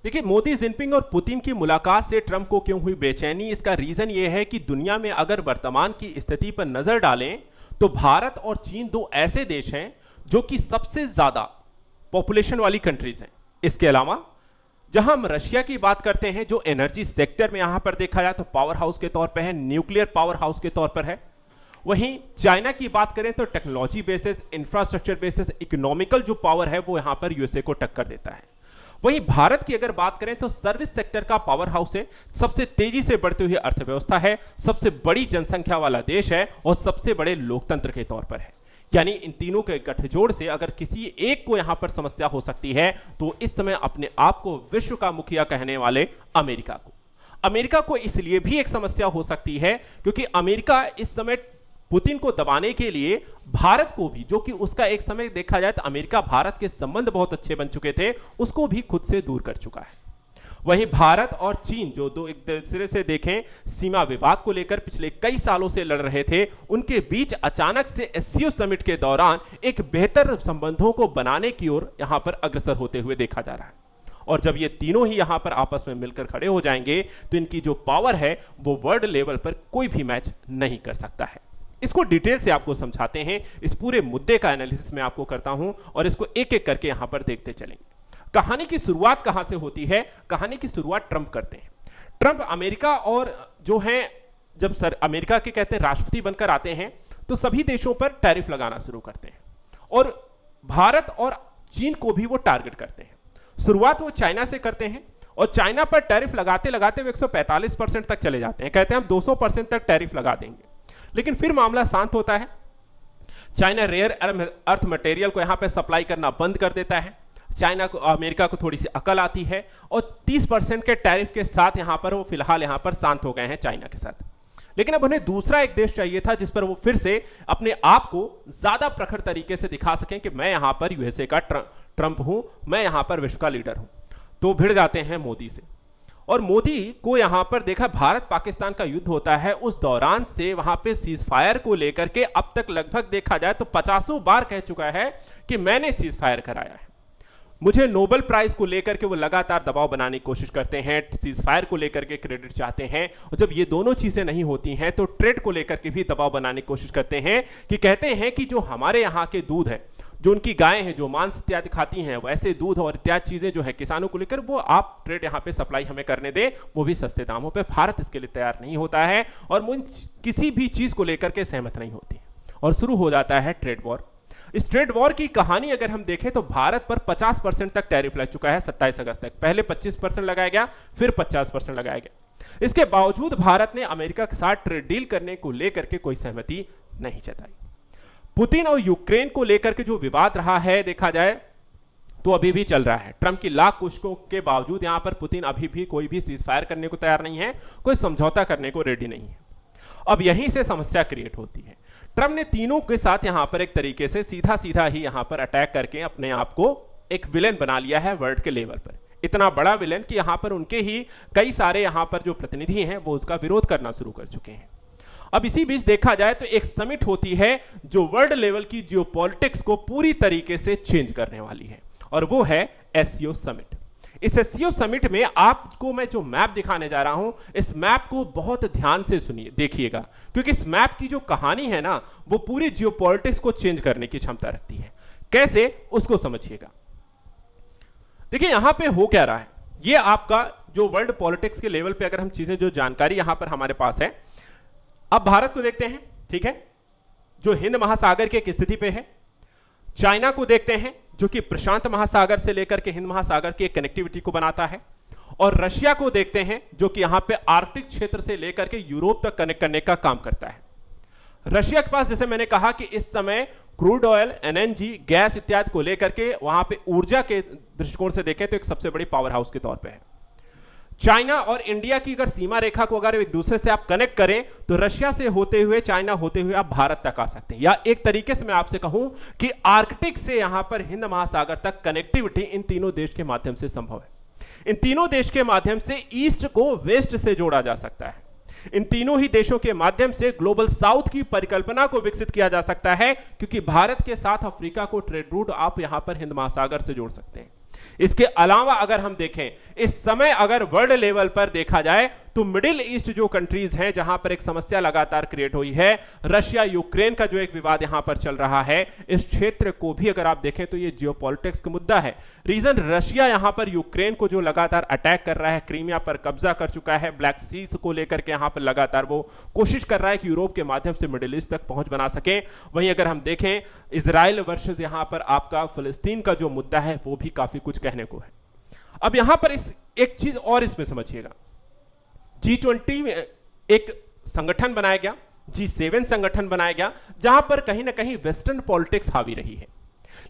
देखिए, मोदी, जिनपिंग और पुतिन की मुलाकात से ट्रंप को क्यों हुई बेचैनी? इसका रीजन ये है कि दुनिया में अगर वर्तमान की स्थिति पर नजर डालें तो भारत और चीन दो ऐसे देश हैं जो कि सबसे ज्यादा पॉपुलेशन वाली कंट्रीज हैं। इसके अलावा जहां हम रशिया की बात करते हैं, जो एनर्जी सेक्टर में यहां पर देखा जाए तो पावर हाउस के तौर पर है, न्यूक्लियर पावर हाउस के तौर पर है। वहीं चाइना की बात करें तो technology basis, infrastructure basis, economical जो पावर है वो यहां पर यूएसए को टक्कर देता है। वहीं भारत की अगर बात करें तो सर्विस सेक्टर का पावर हाउस है, सबसे तेजी से बढ़ती हुई अर्थव्यवस्था है, सबसे बड़ी जनसंख्या वाला देश है और सबसे बड़े लोकतंत्र के तौर पर है। यानी इन तीनों के गठजोड़ से अगर किसी एक को यहां पर समस्या हो सकती है तो इस समय अपने आप को विश्व का मुखिया कहने वाले अमेरिका को इसलिए भी एक समस्या हो सकती है क्योंकि अमेरिका इस समय पुतिन को दबाने के लिए भारत को भी, जो कि उसका एक समय देखा जाए तो अमेरिका भारत के संबंध बहुत अच्छे बन चुके थे, उसको भी खुद से दूर कर चुका है। वहीं भारत और चीन जो दो एक दूसरे से देखें सीमा विवाद को लेकर पिछले कई सालों से लड़ रहे थे, उनके बीच अचानक से एससीओ समिट के दौरान एक बेहतर संबंधों को बनाने की ओर यहां पर अग्रसर होते हुए देखा जा रहा है। और जब ये तीनों ही यहां पर आपस में मिलकर खड़े हो जाएंगे तो इनकी जो पावर है वो वर्ल्ड लेवल पर कोई भी मैच नहीं कर सकता है। इसको डिटेल से आपको समझाते हैं, इस पूरे मुद्दे का एनालिसिस मैं आपको करता हूं और इसको एक एक करके यहां पर देखते चलेंगे। कहानी की शुरुआत कहां से होती है? कहानी की शुरुआत ट्रंप करते हैं। ट्रंप अमेरिका और जो है जब अमेरिका के कहते हैं राष्ट्रपति बनकर आते हैं तो सभी देशों पर टैरिफ लगाना शुरू करते हैं और भारत और चीन को भी वो टारगेट करते हैं। शुरुआत वो चाइना से करते हैं और चाइना पर टैरिफ लगाते लगाते वो 145% तक चले जाते हैं। कहते हैं हम 200% तक टैरिफ लगा देंगे, लेकिन फिर मामला शांत होता है। चाइना रेयर अर्थ मटेरियल को यहां पे सप्लाई करना बंद कर देता है। चाइना को, अमेरिका को थोड़ी सी अकल आती है और 30% के टैरिफ के साथ यहां पर वो फिलहाल यहां पर शांत हो गए हैं चाइना के साथ। लेकिन अब उन्हें दूसरा एक देश चाहिए था जिस पर वो फिर से अपने आप को ज्यादा प्रखर तरीके से दिखा सकें कि मैं यहां पर यूएसए का ट्रंप हूं, मैं यहां पर विश्व का लीडर हूं। तो भिड़ जाते हैं मोदी से और मोदी को यहां पर देखा भारत पाकिस्तान का युद्ध होता है, उस दौरान से वहां पे सीज फायर को लेकर के अब तक लगभग देखा जाए तो 50 बार कह चुका है कि मैंने सीज फायर कराया है। मुझे नोबेल प्राइज को लेकर के वो लगातार दबाव बनाने की कोशिश करते हैं, सीज फायर को लेकर के क्रेडिट चाहते हैं और जब ये दोनों चीजें नहीं होती हैं तो ट्रेड को लेकर के भी दबाव बनाने की कोशिश करते हैं कि कहते हैं कि जो हमारे यहाँ के दूध है, जो उनकी गायें हैं, जो मांस इत्यादि खाती हैं, वैसे दूध और इत्यादि चीजें जो है किसानों को लेकर वो आप ट्रेड यहाँ पे सप्लाई हमें करने दें, वो भी सस्ते दामों पे। भारत इसके लिए तैयार नहीं होता है और किसी भी चीज को लेकर के सहमत नहीं होती और शुरू हो जाता है ट्रेड वॉर। इस ट्रेड वॉर की कहानी अगर हम देखें तो भारत पर 50% तक टैरिफ लग चुका है 27 अगस्त तक। पहले 25% लगाया गया, फिर 50% लगाया गया। इसके बावजूद भारत ने अमेरिका के साथ ट्रेड डील करने को लेकर के कोई सहमति नहीं जताई। पुतिन और यूक्रेन को लेकर के जो विवाद रहा है देखा जाए तो अभी भी चल रहा है। ट्रंप की लाख कोशिशों के बावजूद यहां पर पुतिन अभी भी कोई भी सीज फायर करने को तैयार नहीं है, कोई समझौता करने को रेडी नहीं है। अब यहीं से समस्या क्रिएट होती है। ट्रंप ने तीनों के साथ यहां पर एक तरीके से सीधा सीधा ही यहां पर अटैक करके अपने आप को एक विलेन बना लिया है वर्ल्ड के लेवल पर। इतना बड़ा विलेन कि यहां पर उनके ही कई सारे यहां पर जो प्रतिनिधि हैं वो उसका विरोध करना शुरू कर चुके हैं। अब इसी बीच देखा जाए तो एक समिट होती है जो वर्ल्ड लेवल की जियोपॉलिटिक्स को पूरी तरीके से चेंज करने वाली है और वो है एससीओ समिट। इस एससीओ समिट में आपको मैं जो मैप दिखाने जा रहा हूं, इस मैप को बहुत ध्यान से सुनिए, देखिएगा, क्योंकि इस मैप की जो कहानी है ना वो पूरी जियोपॉलिटिक्स को चेंज करने की क्षमता रखती है। कैसे, उसको समझिएगा। देखिए यहां पे हो क्या रहा है, ये आपका जो वर्ल्ड पॉलिटिक्स के लेवल पे अगर हम चीजें जो जानकारी यहां पर हमारे पास है, अब भारत को देखते हैं, ठीक है, जो हिंद महासागर की एक स्थिति पे है। चाइना को देखते हैं जो कि प्रशांत महासागर से लेकर के हिंद महासागर की एक कनेक्टिविटी को बनाता है, और रशिया को देखते हैं जो कि यहां पे आर्कटिक क्षेत्र से लेकर के यूरोप तक कनेक्ट करने का काम करता है। रशिया के पास जैसे मैंने कहा कि इस समय क्रूड ऑयल, एनएनजी, गैस इत्यादि को लेकर के वहां पे ऊर्जा के दृष्टिकोण से देखें तो एक सबसे बड़ी पावर हाउस के तौर पे है। चाइना और इंडिया की अगर सीमा रेखा को अगर एक दूसरे से आप कनेक्ट करें तो रशिया से होते हुए, चाइना होते हुए आप भारत तक आ सकते हैं, या एक तरीके से मैं आपसे कहूं कि आर्कटिक से यहां पर हिंद महासागर तक कनेक्टिविटी इन तीनों देश के माध्यम से संभव है। इन तीनों देश के माध्यम से ईस्ट को वेस्ट से जोड़ा जा सकता है। इन तीनों ही देशों के माध्यम से ग्लोबल साउथ की परिकल्पना को विकसित किया जा सकता है, क्योंकि भारत के साथ अफ्रीका को ट्रेड रूट आप यहां पर हिंद महासागर से जोड़ सकते हैं। इसके अलावा अगर हम देखें इस समय अगर वर्ल्ड लेवल पर देखा जाए तो मिडिल ईस्ट जो कंट्रीज हैं जहां पर एक समस्या लगातार क्रिएट हुई है, रशिया यूक्रेन का जो एक विवाद यहां पर चल रहा है, इस क्षेत्र को भी अगर आप देखें तो ये जियोपॉलिटिक्स का मुद्दा है। रीजन रशिया यहां पर यूक्रेन को जो लगातार अटैक कर रहा है, क्रीमिया पर कब्जा कर चुका है, ब्लैक सीज को लेकर के यहां पर लगातार वो कोशिश कर रहा है कि यूरोप के माध्यम से मिडिल ईस्ट तक पहुंच बना सके। वहीं अगर हम देखें इजराइल वर्सेस यहां पर आपका फिलिस्तीन का जो मुद्दा है वो भी काफी कुछ कहने को है। अब यहां पर इस एक चीज और इसमें समझिएगा, G20 में एक संगठन बनाया गया, G7 संगठन बनाया गया, जहां पर कहीं ना कहीं वेस्टर्न पॉलिटिक्स हावी रही है।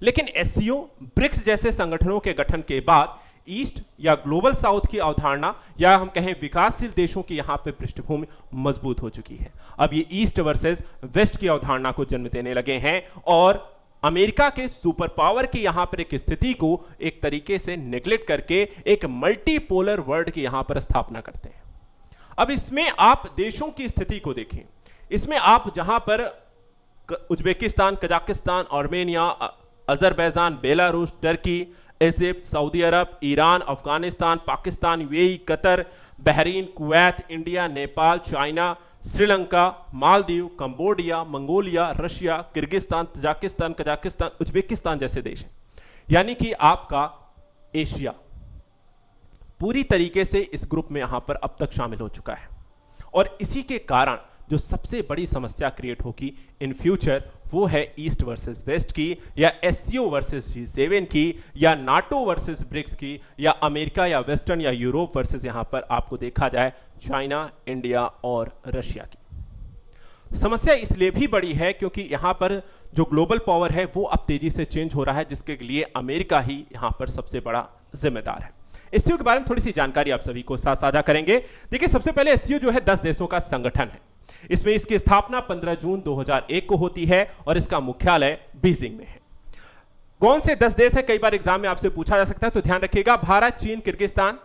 लेकिन एससीओ, ब्रिक्स जैसे संगठनों के गठन के बाद ईस्ट या ग्लोबल साउथ की अवधारणा या हम कहें विकासशील देशों की यहां पे पृष्ठभूमि मजबूत हो चुकी है। अब ये ईस्ट वर्सेस वेस्ट की अवधारणा को जन्म देने लगे हैं और अमेरिका के सुपर पावर की यहां पर एक स्थिति को एक तरीके से नेग्लेक्ट करके एक मल्टीपोलर वर्ल्ड की यहां पर स्थापना करते हैं। अब इसमें आप देशों की स्थिति को देखें, इसमें आप जहां पर Uzbekistan, Kazakhstan, Armenia, Azerbaijan, Belarus, Turkey, Egypt, Saudi Arab, Iran, Afghanistan, Pakistan, UAE, Qatar, Bahrain, Kuwait, India, Nepal, China, Sri Lanka, Maldives, Cambodia, Mongolia, Russia, Kyrgyzstan, Tajikistan, Kazakhstan, Uzbekistan जैसे देश हैं। यानी कि आपका एशिया पूरी तरीके से इस ग्रुप में यहां पर अब तक शामिल हो चुका है और इसी के कारण जो सबसे बड़ी समस्या क्रिएट होगी इन फ्यूचर वो है ईस्ट वर्सेस वेस्ट की, या एससीओ वर्सेस G7 की, या नाटो वर्सेस ब्रिक्स की, या अमेरिका या वेस्टर्न या यूरोप वर्सेस यहां पर आपको देखा जाए चाइना, इंडिया और रशिया की। समस्या इसलिए भी बड़ी है क्योंकि यहां पर जो ग्लोबल पावर है वो अब तेजी से चेंज हो रहा है, जिसके लिए अमेरिका ही यहां पर सबसे बड़ा जिम्मेदार है। एससीओ के बारे में थोड़ी सी जानकारी आप सभी को साथ साझा करेंगे। देखिए, सबसे पहले एससीओ जो है 10 देशों का संगठन है। इसमें इसकी स्थापना 15 जून 2001 को होती है और इसका मुख्यालय बीजिंग में है। कौन से 10 देश हैं, कई बार एग्जाम में आपसे पूछा जा सकता है, तो ध्यान रखिएगा, भारत, चीन, Kyrgyzstan,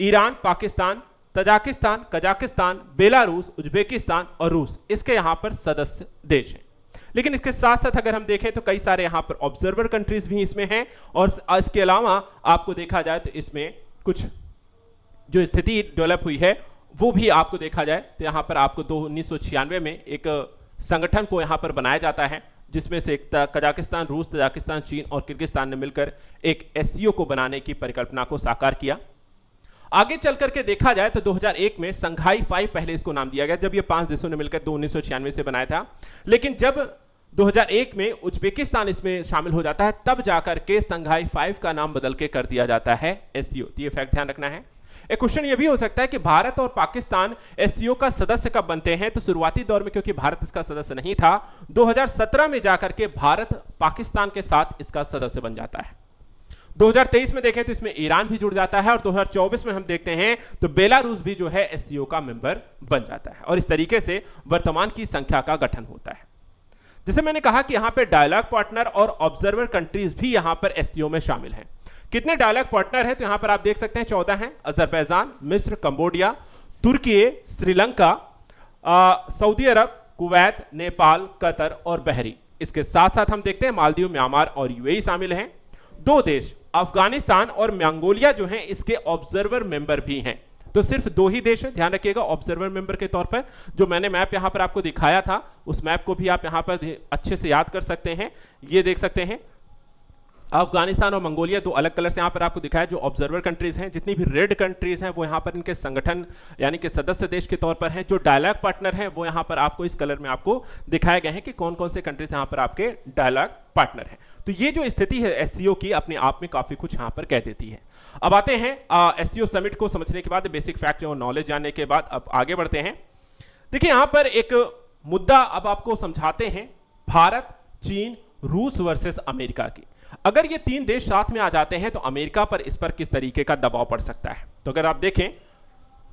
Iran, Pakistan, Tajikistan, Kazakhstan, Belarus, Uzbekistan और रूस इसके यहां पर सदस्य देश हैं। लेकिन इसके साथ साथ अगर हम देखें तो कई सारे यहां पर ऑब्जर्वर कंट्रीज भी इसमें हैं और इसके अलावा आपको देखा जाए तो इसमें कुछ जो स्थिति डेवलप हुई है वो भी आपको देखा जाए तो यहां पर आपको 1996 में एक संगठन को यहां पर बनाया जाता है, जिसमें से एक कजाकिस्तान, रूस, तजाकिस्तान, चीन और किर्गिस्तान ने मिलकर एक एससीओ को बनाने की परिकल्पना को साकार किया। आगे चल करके देखा जाए तो 2001 में संघाई 5 पहले इसको नाम दिया गया, जब ये 5 देशों ने मिलकर 1996 से बनाया था। लेकिन जब 2001 में उज्बेकिस्तान इसमें शामिल हो जाता है तब जाकर के संघाई 5 का नाम बदल के कर दिया जाता है एससीओ। तो ये फैक्ट ध्यान रखना है। एक क्वेश्चन ये भी हो सकता है कि भारत और पाकिस्तान एससीओ का सदस्य कब बनते हैं, तो शुरुआती दौर में क्योंकि भारत इसका सदस्य नहीं था, 2017 में जाकर के भारत पाकिस्तान के साथ इसका सदस्य बन जाता है। 2023 में देखें तो इसमें ईरान भी जुड़ जाता है और 2024 में हम देखते हैं तो बेलारूस भी जो है एससीओ का मेंबर बन जाता है और इस तरीके से वर्तमान की संख्या का गठन होता है। जैसे मैंने कहा कि यहां पे डायलॉग पार्टनर और ऑब्जर्वर कंट्रीज भी यहां पर एससीओ में शामिल हैं। कितने डायलॉग पार्टनर हैं, तो यहां पर आप देख सकते हैं 14 हैं। अजरबैजान, मिस्र, कंबोडिया, तुर्की, श्रीलंका, सऊदी अरब, कुवैत, नेपाल, कतर और बहरीन। इसके साथ साथ हम देखते हैं मालदीव, म्यांमार और यूएई शामिल हैं। 2 देश अफगानिस्तान और मंगोलिया जो हैं इसके ऑब्जर्वर मेंबर भी हैं। तो सिर्फ 2 ही देश हैं, ध्यान रखिएगा ऑब्जर्वर मेंबर के तौर पर। जो मैंने मैप यहां पर आपको दिखाया था उस मैप को भी आप यहां पर अच्छे से याद कर सकते हैं। ये देख सकते हैं अफगानिस्तान और मंगोलिया 2 अलग कलर से यहां पर आपको दिखाया जो ऑब्जर्वर कंट्रीज हैं। जितनी भी रेड कंट्रीज हैं वो यहां पर इनके संगठन यानी कि सदस्य देश के तौर पर हैं। जो डायलॉग पार्टनर हैं वो यहां पर आपको इस कलर में आपको दिखाए गए हैं कि कौन कौन से कंट्रीज यहां पर आपके डायलॉग पार्टनर हैं। तो ये जो स्थिति है एससीओ की अपने आप में काफी कुछ यहां पर कह देती है। अब आते हैं एससीओ समिट को समझने के बाद, बेसिक फैक्ट और नॉलेज जानने के बाद अब आगे बढ़ते हैं। देखिए यहां पर एक मुद्दा अब आपको समझाते हैं, भारत, चीन, रूस वर्सेस अमेरिका की। अगर ये 3 देश साथ में आ जाते हैं तो अमेरिका पर इस पर किस तरीके का दबाव पड़ सकता है। तो अगर आप देखें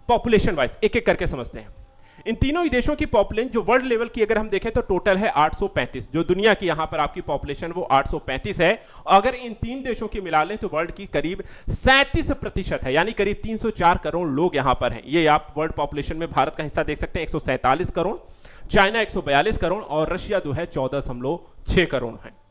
पॉपुलेशन वाइज एक एक करके समझते हैं। इन तीनों ही देशों की पॉपुलेशन जो वर्ल्ड लेवल की अगर हम देखें तो टोटल है 835, जो दुनिया की यहां पर आपकी पॉपुलेशन वो 835 है। अगर इन 3 देशों की मिला लें तो वर्ल्ड की करीब 37% है, यानी करीब 304 करोड़ लोग यहां पर हैं। ये आप वर्ल्ड पॉपुलेशन में भारत का हिस्सा देख सकते हैं 147 करोड़, चाइना 142 करोड़ और रशिया जो है 14.6 करोड़ है।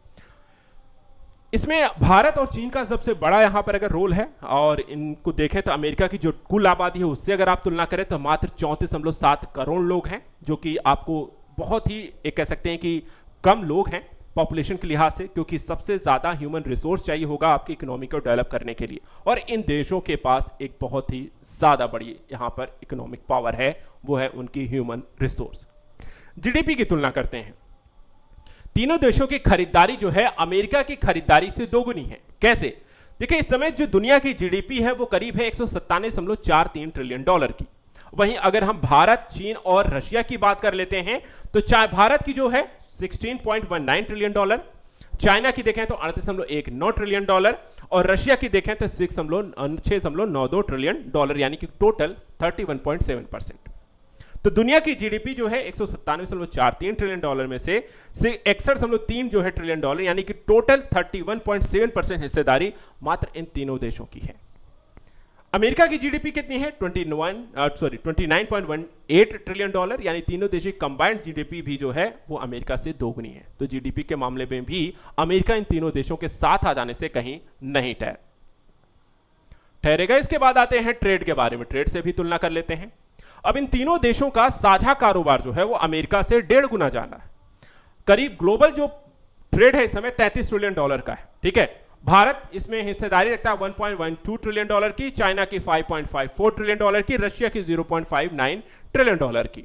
इसमें भारत और चीन का सबसे बड़ा यहां पर अगर रोल है, और इनको देखें तो अमेरिका की जो कुल आबादी है उससे अगर आप तुलना करें तो मात्र 34.7 करोड़ लोग हैं, जो कि आपको बहुत ही एक कह सकते हैं कि कम लोग हैं पॉपुलेशन के लिहाज से, क्योंकि सबसे ज्यादा ह्यूमन रिसोर्स चाहिए होगा आपकी इकोनॉमी को डेवलप करने के लिए, और इन देशों के पास एक बहुत ही ज्यादा बड़ी यहां पर इकोनॉमिक पावर है, वो है उनकी ह्यूमन रिसोर्स। जीडीपी की तुलना करते हैं, तीनों देशों की खरीदारी जो है अमेरिका की खरीदारी से दोगुनी है। कैसे? देखिए, इस समय जो दुनिया की जीडीपी है वो करीब है 197.43 ट्रिलियन डॉलर की। वहीं अगर हम भारत, चीन और रशिया की बात कर लेते हैं तो चाहे भारत की जो है 16.19 ट्रिलियन डॉलर, चाइना की देखें तो 38.19 ट्रिलियन डॉलर, और रशिया की देखें तो 6.92 ट्रिलियन डॉलर, यानी कि टोटल 31.7%। तो दुनिया की जीडीपी जो है 197.43 ट्रिलियन डॉलर में से 61.3 जो है ट्रिलियन डॉलर, यानी कि टोटल 31.7% हिस्सेदारी मात्र इन तीनों देशों की है। अमेरिका की जीडीपी कितनी है? 29.18 ट्रिलियन डॉलर, यानी तीनों देशों की कंबाइंड जीडीपी भी जो है वो अमेरिका से दोगुनी है। तो जीडीपी के मामले में भी अमेरिका इन तीनों देशों के साथ आ जाने से कहीं नहीं ठहरेगा। इसके बाद आते हैं ट्रेड के बारे में, ट्रेड से भी तुलना कर लेते हैं। अब इन तीनों देशों का साझा कारोबार जो है वो अमेरिका से 1.5 गुना ज्यादा है। करीब ग्लोबल जो ट्रेड है इस समय 33 ट्रिलियन डॉलर का है, ठीक है। भारत इसमें हिस्सेदारी रखता है 1.12 ट्रिलियन डॉलर की, चाइना की 5.54 ट्रिलियन डॉलर की, रशिया की 0.59 ट्रिलियन डॉलर की।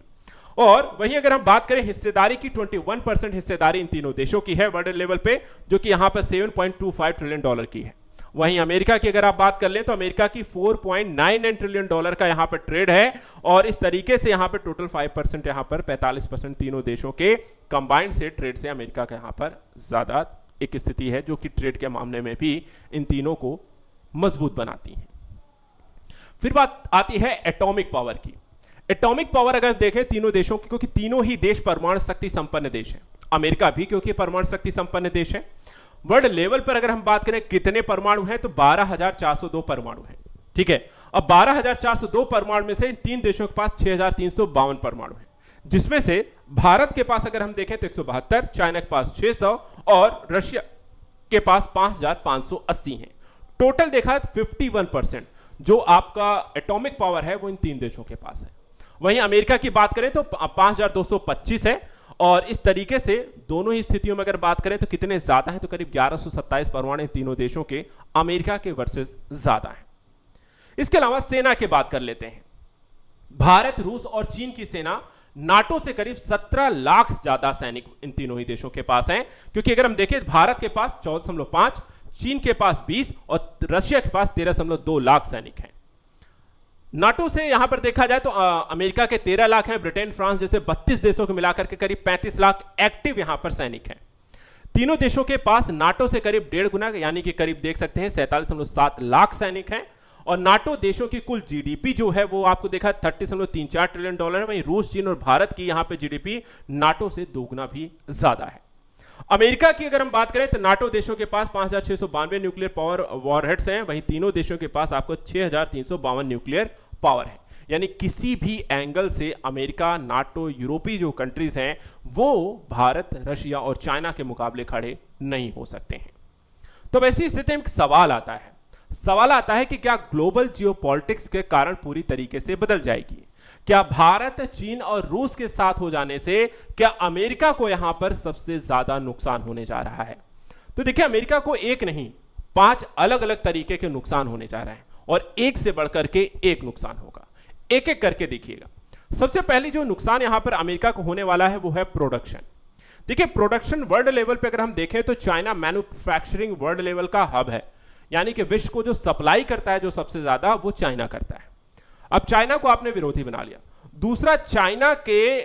और वहीं अगर हम बात करें हिस्सेदारी की, 21% हिस्सेदारी इन तीनों देशों की है वर्ल्ड लेवल पे, जो कि यहां पर 7.25 ट्रिलियन डॉलर की है। वहीं अमेरिका की अगर आप बात कर लें तो अमेरिका की 4.99 ट्रिलियन डॉलर का यहां पर ट्रेड है, और इस तरीके से यहां पर टोटल 5%, यहां पर 45% तीनों देशों के कंबाइंड से ट्रेड से अमेरिका का यहां पर ज्यादा एक स्थिति है, जो कि ट्रेड के मामले में भी इन तीनों को मजबूत बनाती है। फिर बात आती है एटॉमिक पावर की। एटॉमिक पावर अगर देखें तीनों देशों की, क्योंकि तीनों ही देश परमाणु शक्ति संपन्न देश है, अमेरिका भी क्योंकि परमाणु शक्ति संपन्न देश है। वर्ल्ड लेवल पर अगर हम बात करें कितने परमाणु हैं तो 12,402 परमाणु हैं, ठीक है। अब 12,402 परमाणु में से इन तीन देशों के पास 6,352 परमाणु हैं, जिसमें से भारत के पास अगर हम देखें तो 172, चाइना के पास 600 और रशिया के पास 5,580 हैं। टोटल देखा 51% जो आपका एटॉमिक पावर है वो इन तीन देशों के पास है। वहीं अमेरिका की बात करें तो 5,225 है, और इस तरीके से दोनों ही स्थितियों में अगर बात करें तो कितने ज्यादा हैं तो करीब 1127 परमाणु इन तीनों देशों के अमेरिका के वर्सेस ज्यादा हैं। इसके अलावा सेना की बात कर लेते हैं। भारत, रूस और चीन की सेना नाटो से करीब 17 लाख ज्यादा सैनिक इन तीनों ही देशों के पास हैं, क्योंकि अगर हम देखें भारत के पास 14.5, चीन के पास 20 और रशिया के पास 13.2 लाख सैनिक हैं। नाटो से यहां पर देखा जाए तो अमेरिका के 13 लाख हैं, ब्रिटेन, फ्रांस जैसे 32 देशों को मिलाकर के करीब 35 लाख एक्टिव यहां पर सैनिक हैं। तीनों देशों के पास नाटो से करीब 1.5 गुना, यानी कि करीब देख सकते हैं 47.7 लाख सैनिक हैं। और नाटो देशों की कुल जीडीपी जो है वो आपको देखा 30.34 ट्रिलियन डॉलर है। वहीं रूस, चीन और भारत की यहां पे जीडीपी नाटो से 2 गुना भी ज्यादा है। अमेरिका की अगर हम बात करें तो नाटो देशों के पास 5,692 न्यूक्लियर पावर वॉरहेड्स हैं, वहीं तीनों देशों के पास आपको 6,352 न्यूक्लियर पावर है। यानी किसी भी एंगल से अमेरिका, नाटो, यूरोपीय जो कंट्रीज हैं वो भारत, रशिया और चाइना के मुकाबले खड़े नहीं हो सकते हैं। तो वैसी स्थिति में सवाल आता है कि क्या ग्लोबल जियोपॉलिटिक्स के कारण पूरी तरीके से बदल जाएगी? क्या भारत, चीन और रूस के साथ हो जाने से क्या अमेरिका को यहां पर सबसे ज्यादा नुकसान होने जा रहा है? तो देखिए, अमेरिका को एक नहीं 5 अलग अलग तरीके के नुकसान होने जा रहे हैं, और एक से बढ़कर के एक नुकसान होगा। एक एक करके देखिएगा। सबसे पहले जो नुकसान यहां पर अमेरिका को होने वाला है वो है प्रोडक्शन। देखिए, प्रोडक्शन वर्ल्ड लेवल पे अगर हम देखें तो चाइना मैन्युफैक्चरिंग वर्ल्ड लेवल का हब है, यानी कि विश्व को जो सप्लाई करता है जो सबसे ज्यादा वो चाइना करता है। अब चाइना को आपने विरोधी बना लिया। दूसरा, चाइना के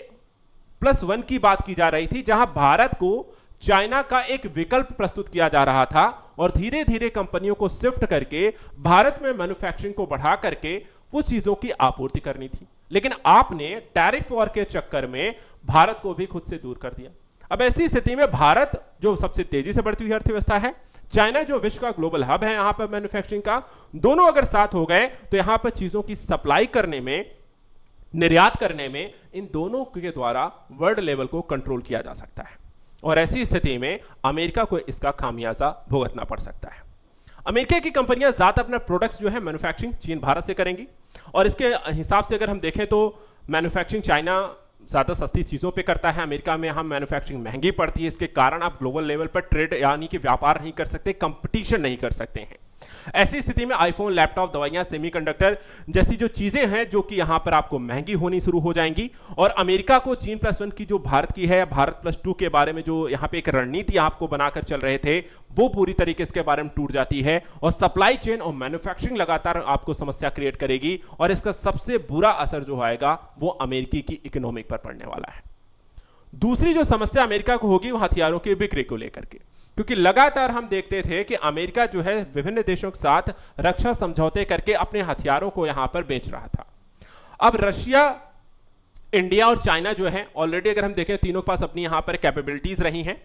+1 की बात की जा रही थी, जहां भारत को चाइना का एक विकल्प प्रस्तुत किया जा रहा था और धीरे धीरे कंपनियों को शिफ्ट करके भारत में मैन्युफैक्चरिंग को बढ़ा करके वो चीजों की आपूर्ति करनी थी। लेकिन आपने टैरिफ वॉर के चक्कर में भारत को भी खुद से दूर कर दिया। अब ऐसी स्थिति में भारत जो सबसे तेजी से बढ़ती हुई अर्थव्यवस्था है, चाइना जो विश्व का ग्लोबल हब है यहां पर मैन्युफैक्चरिंग का, दोनों अगर साथ हो गए तो यहां पर चीजों की सप्लाई करने में, निर्यात करने में इन दोनों के द्वारा वर्ल्ड लेवल को कंट्रोल किया जा सकता है। और ऐसी स्थिति में अमेरिका को इसका खामियाजा भुगतना पड़ सकता है। अमेरिका की कंपनियां ज्यादा अपना प्रोडक्ट्स जो है मैन्युफैक्चरिंग चीन भारत से करेंगी, और इसके हिसाब से अगर हम देखें तो मैन्युफैक्चरिंग चाइना ज़्यादा सस्ती चीज़ों पे करता है, अमेरिका में हम मैन्युफैक्चरिंग महंगी पड़ती है। इसके कारण आप ग्लोबल लेवल पर ट्रेड यानी कि व्यापार नहीं कर सकते, कंपटीशन नहीं कर सकते हैं। ऐसी स्थिति में आईफोन, लैपटॉप, दवाइयां, सेमीकंडक्टर जैसी जो चीजें हैं जो कि यहां पर आपको महंगी होनी शुरू हो जाएंगी, और अमेरिका को चीन प्लस वन की जो भारत की है, भारत प्लस टू के बारे में जो यहां पे एक रणनीति आपको बनाकर चल रहे थे, वो पूरी तरीके से बारे में टूट जाती है, और सप्लाई चेन और मैन्युफैक्चरिंग लगातार आपको समस्या क्रिएट करेगी, और इसका सबसे बुरा असर जो आएगा वो अमेरिकी की इकोनॉमिक पर पड़ने वाला है। दूसरी जो समस्या अमेरिका को होगी वो हथियारों की बिक्री को लेकर के, क्योंकि लगातार हम देखते थे कि अमेरिका जो है विभिन्न देशों के साथ रक्षा समझौते करके अपने हथियारों को यहां पर बेच रहा था। अब रशिया, इंडिया और चाइना जो है ऑलरेडी अगर हम देखें तीनों के पास अपनी यहां पर कैपेबिलिटीज रही हैं।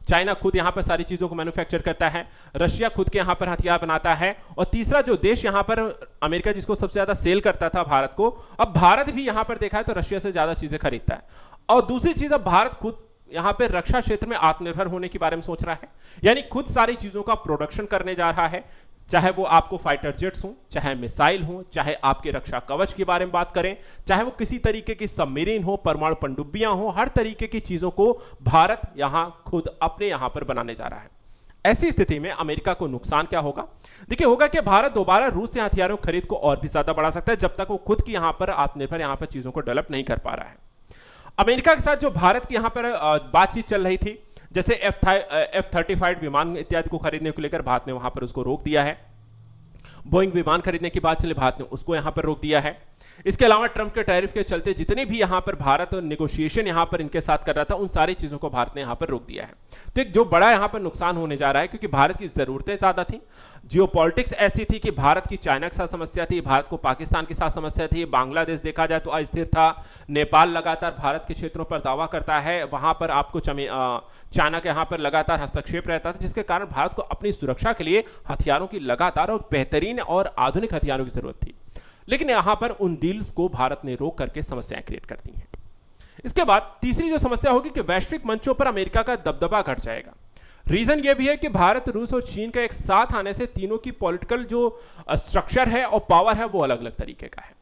चाइना खुद यहां पर सारी चीजों को मैन्युफैक्चर करता है, रशिया खुद के यहां पर हथियार बनाता है, और तीसरा जो देश यहां पर अमेरिका जिसको सबसे ज्यादा सेल करता था भारत को, अब भारत भी यहां पर देखा है तो रशिया से ज्यादा चीजें खरीदता है। और दूसरी चीज, अब भारत खुद यहां पे रक्षा क्षेत्र में आत्मनिर्भर होने के बारे में सोच रहा है, यानी खुद सारी चीजों का प्रोडक्शन करने जा रहा है, चाहे वो आपको फाइटर जेट्स हो, चाहे मिसाइल हो, चाहे आपके रक्षा कवच के बारे में बात करें, चाहे वो किसी तरीके की सबमरीन हो, परमाणु पनडुब्बियां हो, हर तरीके की चीजों को भारत यहां खुद अपने यहां पर बनाने जा रहा है। ऐसी स्थिति में अमेरिका को नुकसान क्या होगा? देखिए, होगा कि भारत दोबारा रूस से हथियारों खरीद को और भी ज्यादा बढ़ा सकता है, जब तक वो खुद की यहां पर आत्मनिर्भर यहां पर चीजों को डेवलप नहीं कर पा रहा है। अमेरिका के साथ जो भारत की यहां पर बातचीत चल रही थी, जैसे F-35 विमान इत्यादि को खरीदने को लेकर भारत ने वहां पर उसको रोक दिया है। बोइंग विमान खरीदने की बात चले, भारत ने उसको यहां पर रोक दिया है। इसके अलावा ट्रंप के टैरिफ के चलते जितने भी यहां पर भारत नेगोशिएशन यहां पर इनके साथ कर रहा था, उन सारी चीजों को भारत ने यहां पर रोक दिया है। तो एक जो बड़ा यहां पर नुकसान होने जा रहा है, क्योंकि भारत की जरूरतें ज्यादा थी, जियोपॉलिटिक्स ऐसी थी कि भारत की चाइना के साथ समस्या थी, भारत को पाकिस्तान के साथ समस्या थी, बांग्लादेश देखा जाए तो अस्थिर था, नेपाल लगातार भारत के क्षेत्रों पर दावा करता है, वहां पर आपको चाइना के यहां पर लगातार हस्तक्षेप रहता था, जिसके कारण भारत को अपनी सुरक्षा के लिए हथियारों की लगातार और बेहतरीन और आधुनिक हथियारों की जरूरत थी। लेकिन यहां पर उन डील्स को भारत ने रोक करके समस्याएं क्रिएट कर दी हैं। इसके बाद तीसरी जो समस्या होगी कि वैश्विक मंचों पर अमेरिका का दबदबा घट जाएगा। रीजन यह भी है कि भारत, रूस और चीन का एक साथ आने से तीनों की पॉलिटिकल जो स्ट्रक्चर है और पावर है वो अलग अलग तरीके का है।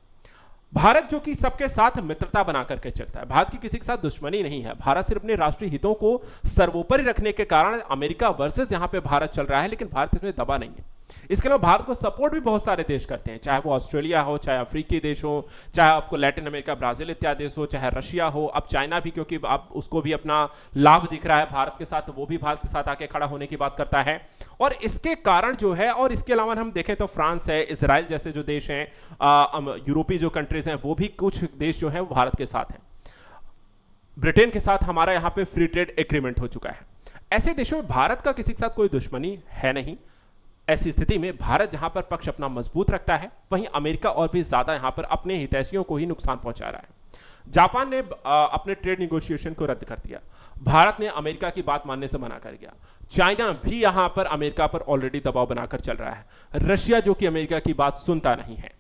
भारत जो कि सबके साथ मित्रता बना करके चलता है, भारत की किसी के साथ दुश्मनी नहीं है, भारत सिर्फ अपने राष्ट्रीय हितों को सर्वोपरि रखने के कारण अमेरिका वर्सेस यहां पे भारत चल रहा है, लेकिन भारत इसमें दबा नहीं है। इसके अलावा भारत को सपोर्ट भी बहुत सारे देश करते हैं, चाहे वो ऑस्ट्रेलिया हो, चाहे अफ्रीकी देश हो, चाहे आपको लैटिन अमेरिका, ब्राजील इत्यादि देश हो, चाहे रशिया हो, अब चाइना भी, क्योंकि अब उसको भी अपना लाभ दिख रहा है भारत के साथ, तो वो भी भारत के साथ आके खड़ा होने की बात करता है। और इसके कारण जो है, और इसके अलावा हम देखें तो फ्रांस है, इजराइल जैसे जो देश हैं, यूरोपीय जो कंट्रीज हैं, वो भी कुछ देश जो है वो भारत के साथ हैं। ब्रिटेन के साथ हमारा यहां पे फ्री ट्रेड एग्रीमेंट हो चुका है। ऐसे देशों में भारत का किसी के साथ कोई दुश्मनी है नहीं। ऐसी स्थिति में भारत जहां पर पक्ष अपना मजबूत रखता है, वहीं अमेरिका और भी ज्यादा यहां पर अपने हितैषियों को ही नुकसान पहुंचा रहा है। जापान ने अपने ट्रेड निगोशिएशन को रद्द कर दिया, भारत ने अमेरिका की बात मानने से मना कर दिया, चाइना भी यहां पर अमेरिका पर ऑलरेडी दबाव बनाकर चल रहा है, रशिया जो कि अमेरिका की बात सुनता नहीं है,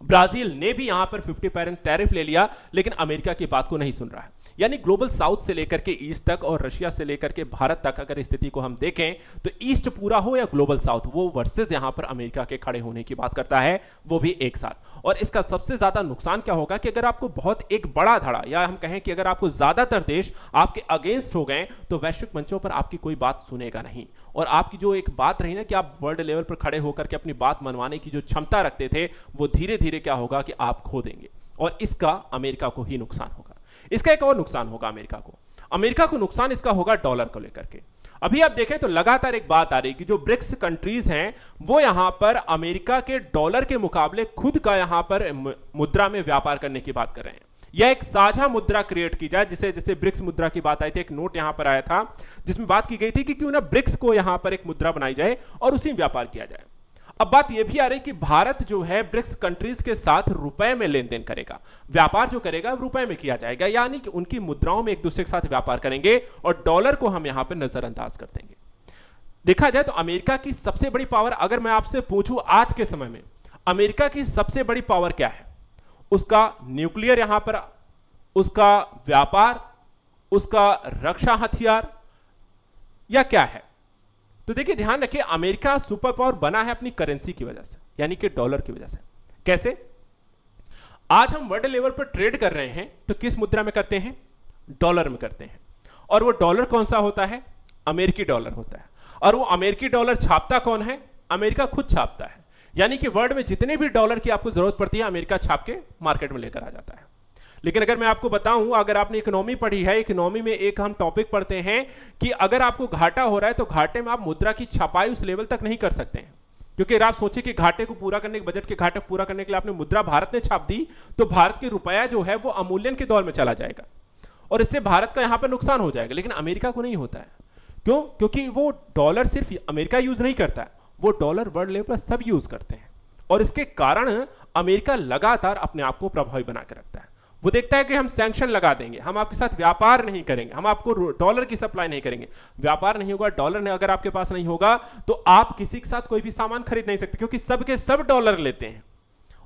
ब्राजील ने भी यहां पर 50% टैरिफ ले लिया, लेकिन अमेरिका की बात को नहीं सुन रहा है। यानी ग्लोबल साउथ से लेकर के ईस्ट तक और रशिया से लेकर के भारत तक अगर स्थिति को हम देखें तो ईस्ट पूरा हो या ग्लोबल साउथ, वो वर्सेस यहां पर अमेरिका के खड़े होने की बात करता है, वो भी एक साथ। और इसका सबसे ज्यादा नुकसान क्या होगा कि अगर आपको बहुत एक बड़ा धड़ा, या हम कहें कि अगर आपको ज्यादातर देश आपके अगेंस्ट हो गए, तो वैश्विक मंचों पर आपकी कोई बात सुनेगा नहीं, और आपकी जो एक बात रही ना कि आप वर्ल्ड लेवल पर खड़े होकर के अपनी बात मनवाने की जो क्षमता रखते थे, वो धीरे धीरे क्या होगा कि आप खो देंगे, और इसका अमेरिका को ही नुकसान होगा। इसका एक और नुकसान होगा अमेरिका को नुकसान इसका होगा डॉलर को लेकर के। अभी आप देखें तो लगातार एक बात आ रही है कि जो ब्रिक्स कंट्रीज हैं वो यहां पर अमेरिका के डॉलर के मुकाबले खुद का यहां पर मुद्रा में व्यापार करने की बात कर रहे हैं, या एक साझा मुद्रा क्रिएट की जाए, जिसे जैसे ब्रिक्स मुद्रा की बात आई थी, एक नोट यहां पर आया था जिसमें बात की गई थी कि क्यों ना ब्रिक्स को यहां पर एक मुद्रा बनाई जाए और उसी में व्यापार किया जाए। अब बात यह भी आ रही कि भारत जो है ब्रिक्स कंट्रीज के साथ रुपए में लेन देन करेगा, व्यापार जो करेगा रुपए में किया जाएगा, यानी कि उनकी मुद्राओं में एक दूसरे के साथ व्यापार करेंगे और डॉलर को हम यहां पर नजरअंदाज कर देंगे। देखा जाए तो अमेरिका की सबसे बड़ी पावर, अगर मैं आपसे पूछूं आज के समय में अमेरिका की सबसे बड़ी पावर क्या है, उसका न्यूक्लियर यहां पर, उसका व्यापार, उसका रक्षा हथियार, या क्या है? तो देखिए ध्यान रखिए, अमेरिका सुपर पावर बना है अपनी करेंसी की वजह से, यानी कि डॉलर की वजह से। कैसे? आज हम वर्ल्ड लेवल पर ट्रेड कर रहे हैं तो किस मुद्रा में करते हैं? डॉलर में करते हैं। और वो डॉलर कौन सा होता है? अमेरिकी डॉलर होता है। और वो अमेरिकी डॉलर छापता कौन है? अमेरिका खुद छापता है। यानी कि वर्ल्ड में जितने भी डॉलर की आपको जरूरत पड़ती है, अमेरिका छाप के मार्केट में लेकर आ जाता है। लेकिन अगर मैं आपको बताऊं, अगर आपने इकोनॉमी पढ़ी है, इकोनॉमी में एक हम टॉपिक पढ़ते हैं कि अगर आपको घाटा हो रहा है तो घाटे में आप मुद्रा की छपाई उस लेवल तक नहीं कर सकते हैं। क्योंकि अगर आप सोचिए कि घाटे को पूरा करने, बजट के घाटे को पूरा करने के लिए आपने मुद्रा भारत ने छाप दी, तो भारत के रुपया जो है वो अमूल्यन के दौर में चला जाएगा और इससे भारत का यहां पर नुकसान हो जाएगा। लेकिन अमेरिका को नहीं होता है। क्यों? क्योंकि वो डॉलर सिर्फ अमेरिका यूज नहीं करता है, वो डॉलर वर्ल्ड लेवल पर सब यूज करते हैं। और इसके कारण अमेरिका लगातार अपने आप को प्रभावी बना के रखता है। वो देखता है कि हम सैंक्शन लगा देंगे, हम आपके साथ व्यापार नहीं करेंगे, हम आपको डॉलर की सप्लाई नहीं करेंगे। व्यापार नहीं होगा, डॉलर अगर आपके पास नहीं होगा तो आप किसी के साथ कोई भी सामान खरीद नहीं सकते, क्योंकि सबके सब डॉलर लेते हैं।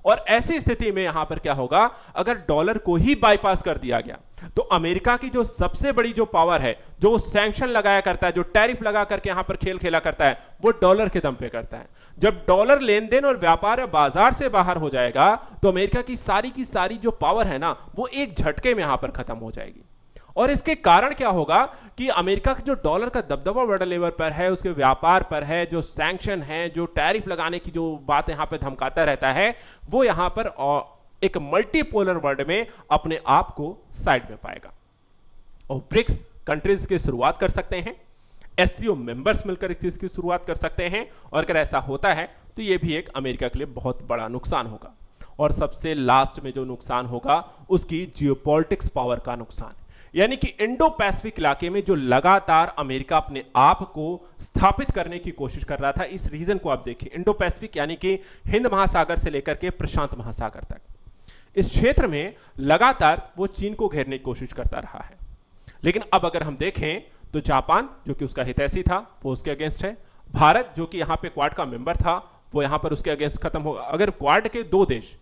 और ऐसी स्थिति में यहां पर क्या होगा, अगर डॉलर को ही बाईपास कर दिया गया तो अमेरिका की जो सबसे बड़ी जो पावर है, जो सैंक्शन लगाया करता है, जो टैरिफ लगा करके यहां पर खेल खेला करता है, वो डॉलर के दम पे करता है। जब डॉलर लेन देन और व्यापार बाजार से बाहर हो जाएगा तो अमेरिका की सारी जो पावर है ना, वो एक झटके में यहां पर खत्म हो जाएगी। और इसके कारण क्या होगा कि अमेरिका का जो डॉलर का दबदबा वर्ल्ड लेवल पर है, उसके व्यापार पर है, जो सैंक्शन है, जो टैरिफ लगाने की जो बात यहां पर धमकाता रहता है, वो यहां पर एक मल्टीपोलर वर्ल्ड में अपने आप को साइड में पाएगा। और ब्रिक्स कंट्रीज की शुरुआत कर सकते हैं, एससीओ मेंबर्स मिलकर इस चीज की शुरुआत कर सकते हैं। और अगर ऐसा होता है तो यह भी एक अमेरिका के लिए बहुत बड़ा नुकसान होगा। और सबसे लास्ट में जो नुकसान होगा, उसकी जियोपॉलिटिक्स पावर का नुकसान, यानी कि इंडो पैसिफिक इलाके में जो लगातार अमेरिका अपने आप को स्थापित करने की कोशिश कर रहा था। इस रीजन को आप देखिए, इंडो पैसिफिक यानी कि हिंद महासागर से लेकर के प्रशांत महासागर तक, इस क्षेत्र में लगातार वो चीन को घेरने की कोशिश करता रहा है। लेकिन अब अगर हम देखें तो जापान, जो कि उसका हितैषी था, वो उसके अगेंस्ट है। भारत, जो कि यहां पे क्वाड का मेंबर था, वो यहां पर उसके अगेंस्ट खत्म होगा। अगर क्वाड के दो देश,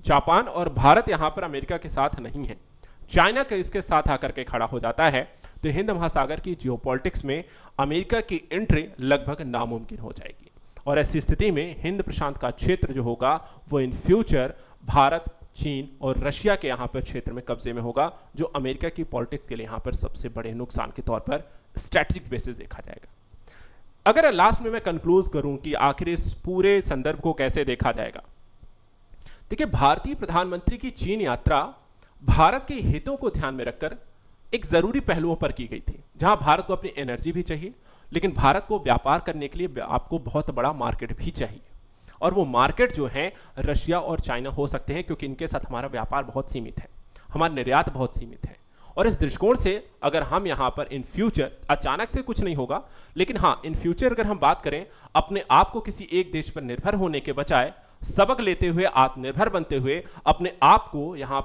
जापान और भारत, यहां पर अमेरिका के साथ नहीं है, चाइना के इसके साथ आकर के खड़ा हो जाता है, तो हिंद महासागर की जियोपॉलिटिक्स में अमेरिका की एंट्री लगभग नामुमकिन हो जाएगी। और ऐसी स्थिति में हिंद प्रशांत का क्षेत्र जो होगा वो इन फ्यूचर भारत, चीन और रशिया के यहां पर क्षेत्र में कब्जे में होगा, जो अमेरिका की पॉलिटिक्स के लिए यहां पर सबसे बड़े नुकसान के तौर पर स्ट्रैटेजिक बेसिस देखा जाएगा। अगर लास्ट में मैं कंक्लूज करूं कि आखिर इस पूरे संदर्भ को कैसे देखा जाएगा, देखिए भारतीय प्रधानमंत्री की चीन यात्रा भारत के हितों को ध्यान में रखकर एक जरूरी पहलुओं पर की गई थी, जहां भारत को अपनी एनर्जी भी चाहिए, लेकिन भारत को व्यापार करने के लिए आपको बहुत बड़ा मार्केट भी चाहिए। और वो मार्केट जो है रशिया और चाइना हो सकते हैं, क्योंकि इनके साथ हमारा व्यापार बहुत सीमित है, हमारा निर्यात बहुत सीमित है। और इस दृष्टिकोण से अगर हम यहां पर इन फ्यूचर, अचानक से कुछ नहीं होगा, लेकिन हां इन फ्यूचर अगर हम बात करें, अपने आप को किसी एक देश पर निर्भर होने के बजाय सबक लेते हुए, आत्मनिर्भर बनते हुए अपने आप को यहां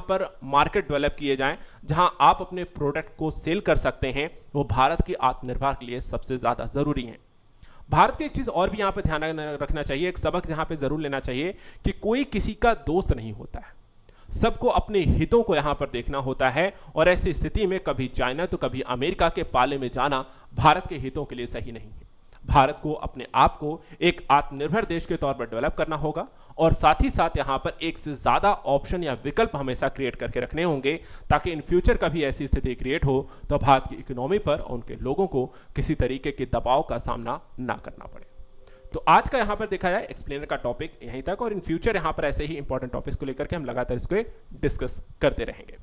पर मार्केट डेवलप किए जाएं, जहां आप अपने प्रोडक्ट को सेल कर सकते हैं, वो भारत की आत्मनिर्भर के लिए सबसे ज्यादा जरूरी है। भारत की एक चीज और भी यहां पर ध्यान रखना चाहिए, एक सबक यहां पे जरूर लेना चाहिए कि कोई किसी का दोस्त नहीं होता है, सबको अपने हितों को यहां पर देखना होता है। और ऐसी स्थिति में कभी चाइना तो कभी अमेरिका के पाले में जाना भारत के हितों के लिए सही नहीं है। भारत को अपने आप को एक आत्मनिर्भर देश के तौर पर डेवलप करना होगा, और साथ ही साथ यहां पर एक से ज्यादा ऑप्शन या विकल्प हमेशा क्रिएट करके रखने होंगे, ताकि इन फ्यूचर कभी ऐसी स्थिति क्रिएट हो तो भारत की इकोनॉमी पर और उनके लोगों को किसी तरीके के दबाव का सामना ना करना पड़े। तो आज का यहां पर देखा जाए एक्सप्लेनर का टॉपिक यहीं तक, और इन फ्यूचर यहां पर ऐसे ही इंपॉर्टेंट टॉपिक्स को लेकर के हम लगातार इसको डिस्कस करते रहेंगे।